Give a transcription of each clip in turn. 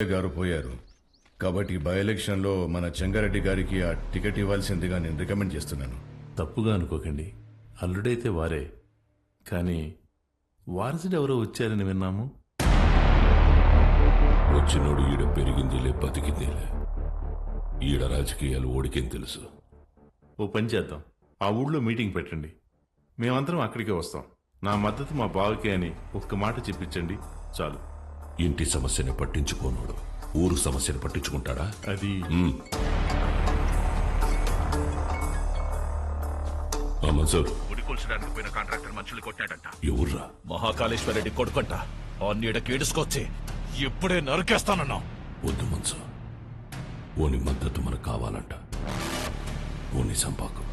గారు పోయారు కాబట్టి బై ఎలక్షన్లో మన చెంగారెడ్డి గారికి ఆ టికెట్ ఇవ్వాల్సిందిగా నేను రికమెండ్ చేస్తున్నాను. తప్పుగా అనుకోకండి, అల్లుడైతే వారే, కానీ వారసుడు ఎవరో వచ్చారని విన్నాము. వచ్చినోడు ఈడ పెరిగిందిలే బతికిందిలే. ఈడ రాజకీయాలు ఓడికేం తెలుసు. ఓ పని చేద్దాం, ఆ ఊళ్ళో మీటింగ్ పెట్టండి, మేమందరం అక్కడికే వస్తాం. నా మద్దతు మా బావకే అని ఒక్క మాట చెప్పించండి చాలు. ఇంటి సమస్యని పట్టించుకోనోడు ఊరు సమస్యను పట్టించుకుంటాడా? అది మన్సూర్, గుడి కూల్చడానికి పోయిన కాంట్రాక్టర్ మనుషులు కొట్టాడంట. ఎవర్రా? మహాకాళేశ్వర రెడ్డి కొడుకంట. ఆ నీడకి ఏడుసుకొచ్చి ఇప్పుడే నరికేస్తానన్నా. వద్దు మన్సూర్, ఓని మద్దతు మనకు కావాలంట. ఓని సంపాకు.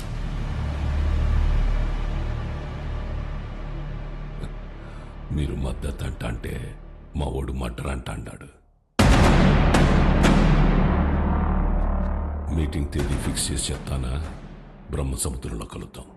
మీరు మద్దతు అంట అంటే మా ఓడు మర్డర్ అంట అన్నాడు. మీటింగ్ తేదీ ఫిక్స్ చేసి చెప్తానా? బ్రహ్మ సముద్రంలో కలుద్దాం.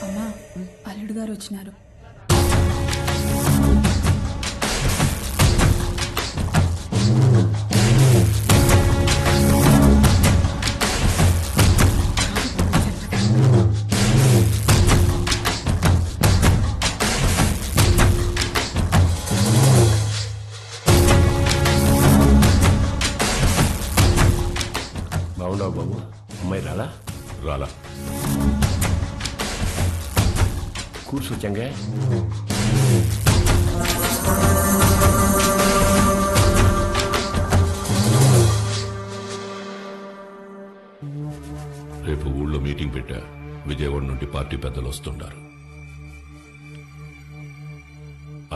అమ్మా, అల్లుడు గారు వచ్చినారు. బాగున్నావు బాబు? అమ్మాయి రాలా? రాలా? కూర్చో చెంగే. రేపు ఊళ్ళో మీటింగ్ పెట్టా. విజయవాడ నుండి పార్టీ పెద్దలు వస్తుండారు.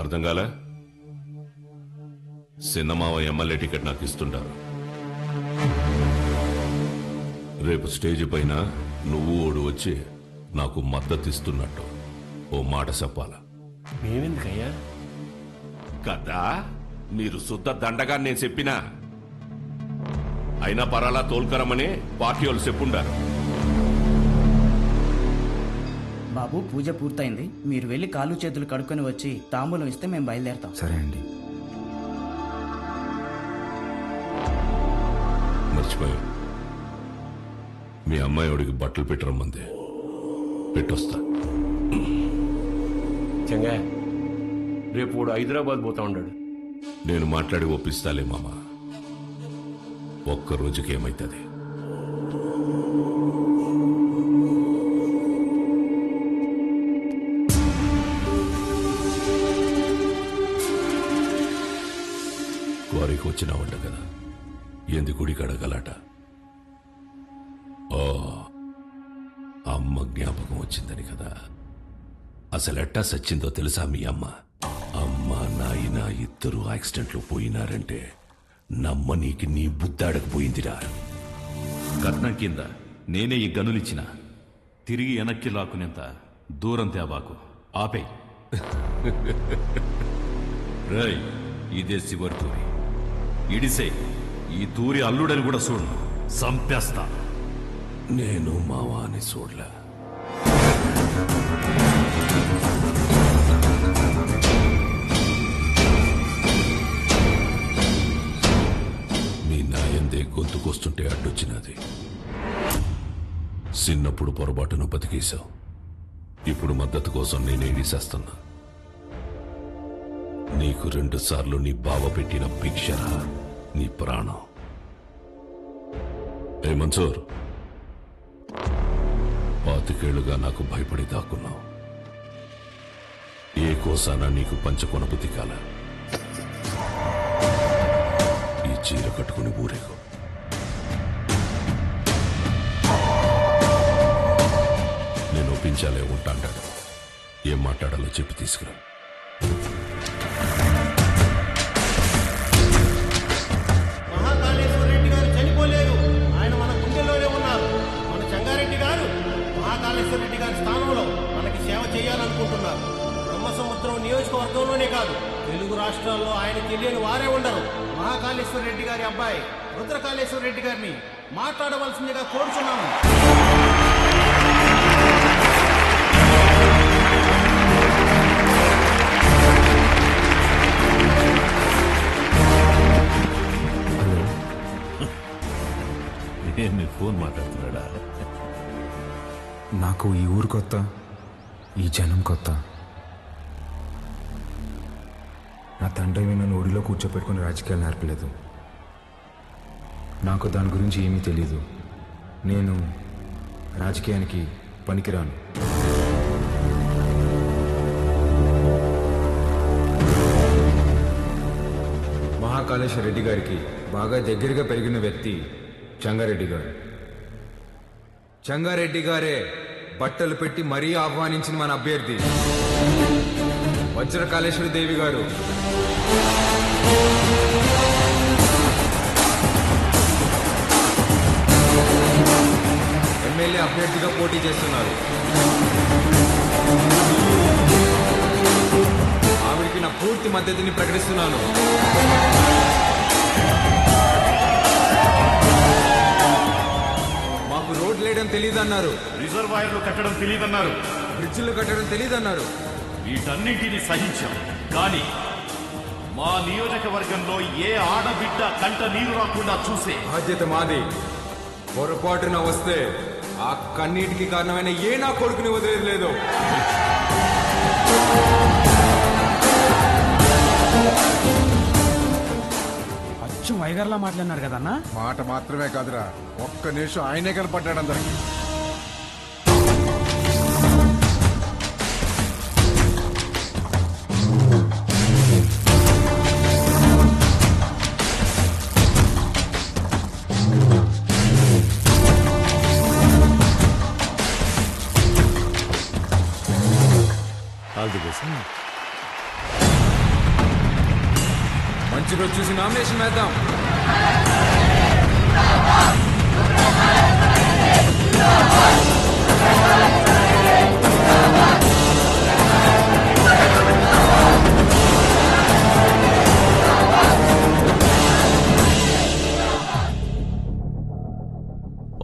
అర్థం కాలే? సిన్నమావ ఎమ్మెల్యే టికెట్ నాకు ఇస్తుంటారు. రేపు స్టేజ్ పైన నువ్వు ఓడు వచ్చి నాకు మద్దతు ఇస్తున్నట్టు ఓ మాట చెప్పాలా? మేమెందుకయ్యా? కదా మీరు శుద్ధ దండగా నేను చెప్పినా అయినా పరాలా తోల్కరమని పార్టీ వాళ్ళు చెప్పుండారు. బాబు, పూజ పూర్తయింది. మీరు వెళ్ళి కాళ్ళు చేతులు కడుక్కొని వచ్చి తాంబూలం ఇస్తే మేము బయలుదేరతాం. సరే అండి. మర్చిపోయా, మీ అమ్మాయి వాడికి బట్టలు పెట్టరమ్మంది. పెట్టొస్తా. చెంగా, రేపు వాడు హైదరాబాద్ పోతా ఉన్నాడు. నేను మాట్లాడి ఒప్పిస్తాలే మామ. ఒక్క రోజుకి ఏమైతుంది? వారికి వచ్చినావంట కదా, ఏంది గుడి కడగలాట? ఓ, అమ్మ జ్ఞాపకం వచ్చిందని కదా. అసలెట్టా సచ్చిందో తెలుసా మీ అమ్మ? అమ్మ నాయన ఇద్దరు యాక్సిడెంట్లో పోయినారంటే నమ్మనీకి నీ బుద్ధాడకపోయిందిరా. కట్నం కింద నేనే ఈ గనులిచ్చిన, తిరిగి వెనక్కి లాక్కునేంత దూరం తేబాకు, ఆపే. రేయ్, ఇదే శివర్ తూరి, ఇడిసే. ఈ తూరి అల్లుడని కూడా చూడు, సంపేస్తా. నేను మావాని చూడలే. మీ నాయందే గొంతుకొస్తుంటే అడ్డొచ్చినది. చిన్నప్పుడు పొరపాటును బతికేశావు. ఇప్పుడు మద్దతు కోసం నేనే ఇడిసేస్తున్నా. నీకు 2 సార్లు నీ బావ పెట్టిన భిక్షరా నీ ప్రాణం. ఏ మన్సూర్, 25 నాకు భయపడి దాక్కున్నావు. ఏ కోసానా నీకు పంచకొనబుద్ధి కాల. ఈ చీర కట్టుకుని ఊరేగు. నేను ఒప్పించాలే ఉంటాంటాడు. ఏం మాట్లాడాలో చెప్పి తీసుకురా. మహాకాళేశ్వర రెడ్డి గారు చనిపోలేరు. ఆయన మన గుండెలోనే ఉన్నారు. మన చెంగారెడ్డి గారు మహాకాళేశ్వర రెడ్డి గారు గారి స్థానంలో మనకి సేవ చేయాలనుకుంటున్నారు. బ్రహ్మసముద్రం నియోజకవర్గంలోనే కాదు, తెలుగు రాష్ట్రాల్లో ఆయన తెలియని వారే ఉండరు. మహాకాళేశ్వర రెడ్డి గారి అబ్బాయి రుద్రకాళేశ్వర రెడ్డి గారిని మాట్లాడవలసిందిగా కోరుచున్నాము. నీ ఫోన్ మాట్లాడుతున్నాడా? నాకు ఈ ఊరు కొత్త, ఈ జనం కొత్త. నా తండ్రి నన్ను ఒడిలో కూర్చోపెట్టుకుని రాజకీయాలు నేర్పలేదు. నాకు దాని గురించి ఏమీ తెలీదు. నేను రాజకీయానికి పనికిరాను. మహాకాళేశ్వర రెడ్డి గారికి బాగా దగ్గరగా పెరిగిన వ్యక్తి చెంగారెడ్డి గారు. చెంగారెడ్డి గారే బట్టలు పెట్టి మరీ ఆహ్వానించిన మన అభ్యర్థి వజ్రకాళేశ్వరి దేవి గారు. ఎమ్మెల్యే అభ్యర్థిగా పోటీ చేస్తున్నారు. ఆవిడికి నా పూర్తి మద్దతుని ప్రకటిస్తున్నాను. మాకు రోడ్లు వేయడం తెలియదన్నారు, రిజర్వాయర్లు కట్టడం తెలియదన్నారు, బ్రిడ్జిలు కట్టడం తెలియదన్నారు. వీటన్నింటినీ సహించాం. కానీ మా నియోజకవర్గంలో ఏ ఆడబిడ్డ కంట నీరు రాకుండా చూసే బాధ్యత మాది. పొరపాటున వస్తే ఆ కన్నీటికి కారణమైన ఏ నా కొడుకుని వదిలేదు లేదు. అచ్చం వైగర్లా మాట్లాడినారు కదన్నా. మాట మాత్రమే కాదురా, ఒక్క నిమిషం ఆయనే కనపడ్డాడు అందరికి. మంచి రోజు చూసి నామినేషన్ వేద్దాం.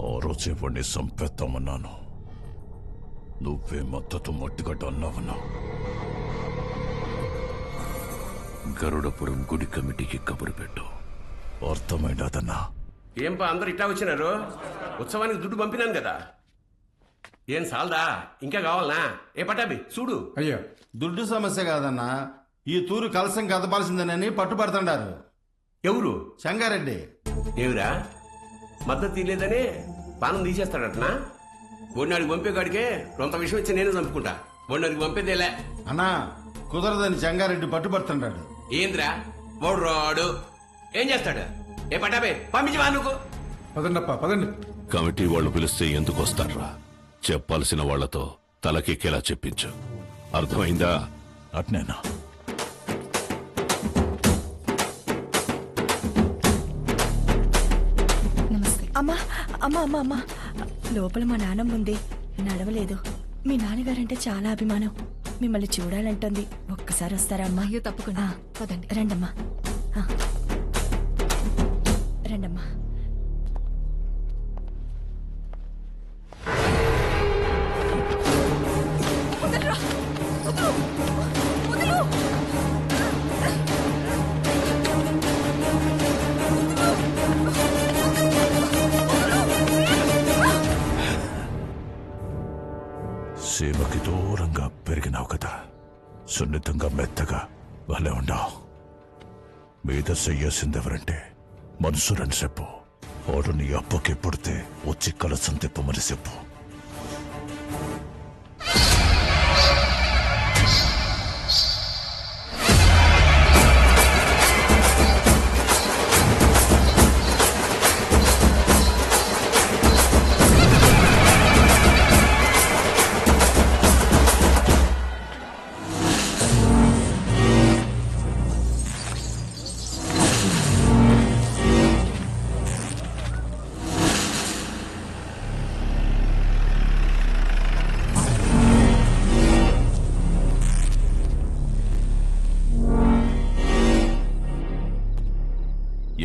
ఆ రోజే వాడిని సంపేద్దామన్నాను. నువ్వే మద్దతు మట్టిగడ్డ అన్నావన్నా. గరుడపురం గుడి కమిటీకి కబురు పెట్టు. అర్థమైనదన్నా? ఏంపా అందరు ఇట్టా వచ్చినారు? ఉత్సవానికి దుడ్డు పంపినాను కదా. ఏం సాల్దా? ఇంకా కావాలనా? ఏ పటాబి చూడు. అయ్యో, దుడ్డు సమస్య కాదన్నా, ఈ తూరు కలసం కదపాల్సిందేనని పట్టుబడుతుండారు. ఎవరు? చెంగారెడ్డి. ఏమిరా మద్దతు తీయలేదని పానం తీసేస్తాడటనా? బొన్నాడికి పంపేగాడికే కొంత విషయం ఇచ్చి నేను చంపుకుంటా. బొన్నాడికి పంపేదేలే అన్నా, కుదరదని చెంగారెడ్డి పట్టుబడుతుంటాడు. ఏంద్రా వాడు రాడు, ఏం చేస్తాడు? ఏ పటాబే పంపించవా నువ్వు? పదండప్ప పదండి. కమిటీ వాళ్ళు పిలిస్తే ఎందుకు వస్తారా? చెప్పాల్సిన వాళ్లతో తలకెక్కేలా చెప్పించు. అర్థమైందా? అట్నేనా? నమస్తే. అమ్మా అమ్మా అమ్మా అమ్మా, లోపల మా నాన్నమ్మ ఉంది, నడవలేదు. మీ నాన్నగారంటే చాలా అభిమానం, మిమ్మల్ని చూడాలంటుంది. ఒక్కసారి వస్తారా అమ్మా? అయ్యో తప్పకుండా, పదండి. రండమ్మా, రండమ్మా. సీమకి దూరంగా పెరిగినావు కదా, సున్నితంగా మెత్తగా భలే ఉండవు. మీద చెయ్యాల్సిందెవరంటే మనసురని చెప్పు. వాడు నీ అప్పకి పుడితే వచ్చి కలసం తిప్పమని చెప్పు.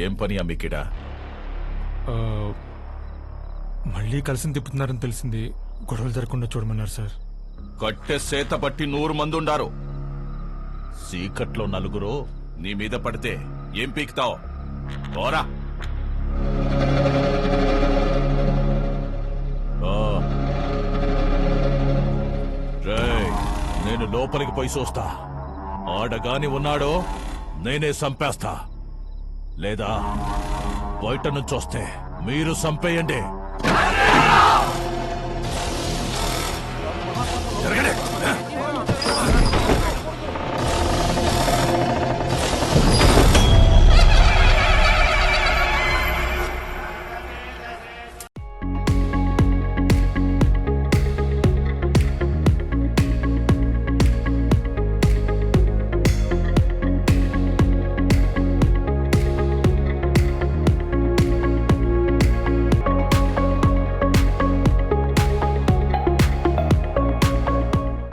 ఏం పని అమ్మికిడా? మళ్ళీ కలిసి తిప్పుతున్నారని తెలిసింది. గొడవలు జరగకుండా చూడమన్నారు సార్. కట్టె సేత బట్టి 100 మంది ఉండారు. చీకట్లో నలుగురు నీ మీద పడితే ఏం పీకుతావు? పోరా. రేయ్, నేను లోపలికి పోయి చూస్తా. ఆడగాని ఉన్నాడో నేనే చంపేస్తా, లేదా బయట నుంచి వస్తే మీరు చంపేయండి.